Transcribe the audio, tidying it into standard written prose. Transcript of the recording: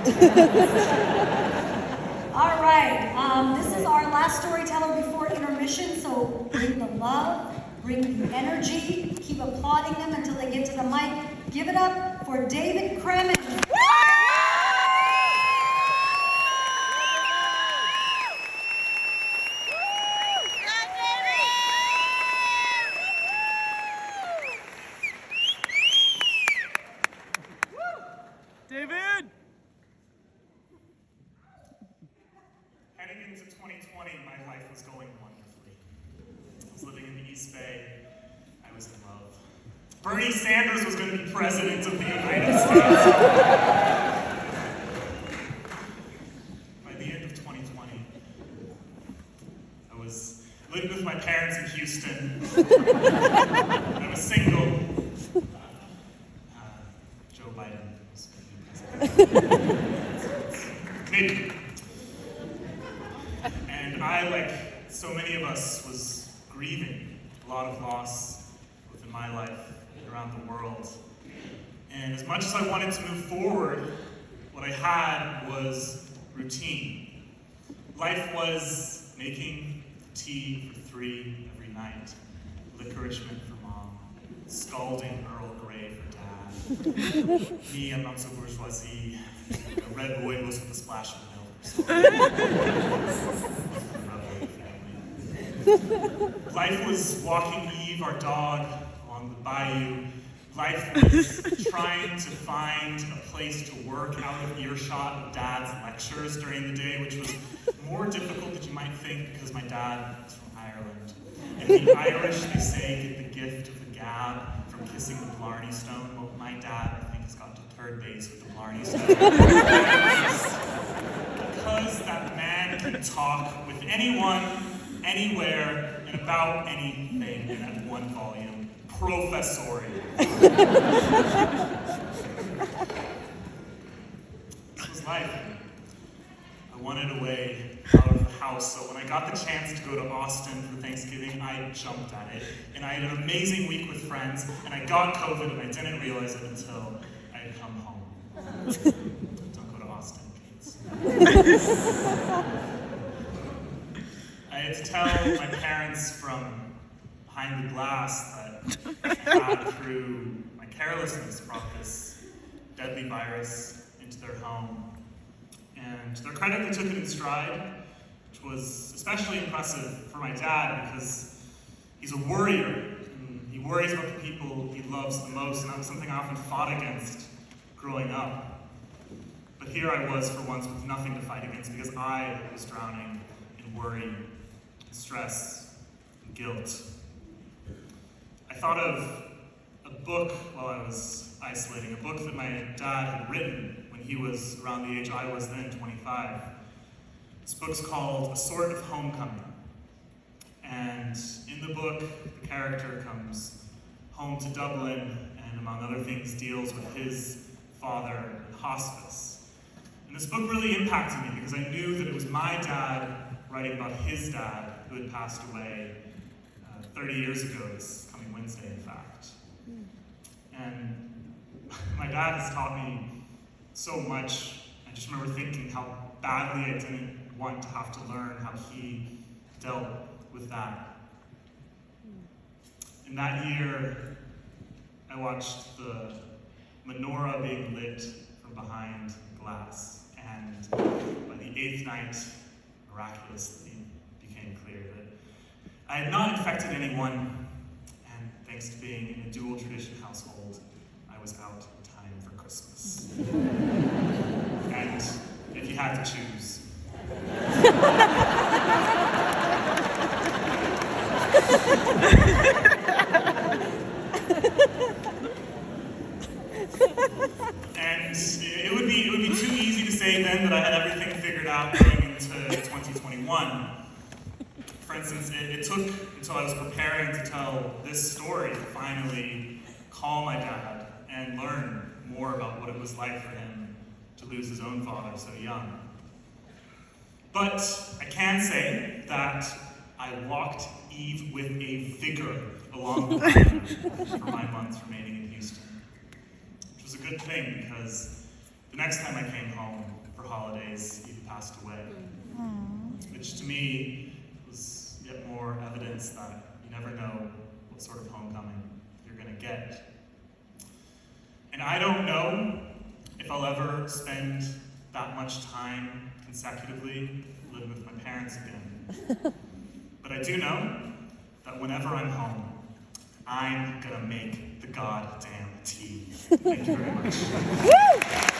All right, this is our last storyteller before intermission, so bring the love, bring the energy, keep applauding them until they get to the mic. Give it up for David Kremen. David! Heading into 2020, my life was going wonderfully. I was living in the East Bay. I was in love. Bernie Sanders was going to be president of the United States. By the end of 2020, I was living with my parents in Houston. I was single. Joe Biden was going to be president. Maybe. And I, like so many of us, was grieving a lot of loss within my life and around the world. And as much as I wanted to move forward, what I had was routine. Life was making tea for 3 every night, licorice mint for mom, scalding Earl Grey for dad. Me, I'm not so bourgeoisie, a red rooibos with a splash of milk. Life was walking Eve, our dog, along the bayou. Life was trying to find a place to work out of earshot of Dad's lectures during the day, which was more difficult than you might think because my dad is from Ireland. And the Irish, they say, get the gift of the gab from kissing the Blarney Stone. Well, my dad, I think, has got to third base with the Blarney Stone. Because that man can talk with anyone, anywhere, and about anything in that one volume. Professorial. This was life. I wanted a way out of the house, so when I got the chance to go to Austin for Thanksgiving, I jumped at it. And I had an amazing week with friends, and I got COVID, and I didn't realize it until I had come home. Don't go to Austin, kids. I had to tell my parents from behind the glass that I, through my carelessness, brought this deadly virus into their home. And to their credit, they took it in stride, which was especially impressive for my dad because he's a worrier. And he worries about the people he loves the most, and that was something I often fought against growing up. But here I was, for once, with nothing to fight against because I was drowning in worry, stress, and guilt. I thought of a book while I was isolating, a book that my dad had written when he was around the age I was then, 25. This book's called A Sort of Homecoming. And in the book, the character comes home to Dublin and, among other things, deals with his father in hospice. And this book really impacted me because I knew that it was my dad writing about his dad who had passed away 30 years ago, this coming Wednesday, in fact. And my dad has taught me so much. I just remember thinking how badly I didn't want to have to learn how he dealt with that. In that year, I watched the menorah being lit from behind glass, and by the 8th night, miraculously became clear that I had not infected anyone, and thanks to being in a dual tradition household, I was out in time for Christmas. And if you had to choose, and it would be too easy to say then that I had everything figured out going into 2021. For instance, it took until I was preparing to tell this story to finally call my dad and learn more about what it was like for him to lose his own father so young. But I can say that I walked Eve with a vigor along the way for my months remaining in Houston, which was a good thing because the next time I came home, for holidays, you've passed away. Which to me was yet more evidence that you never know what sort of homecoming you're going to get. And I don't know if I'll ever spend that much time consecutively living with my parents again. But I do know that whenever I'm home, I'm gonna make the goddamn tea. Thank you very much.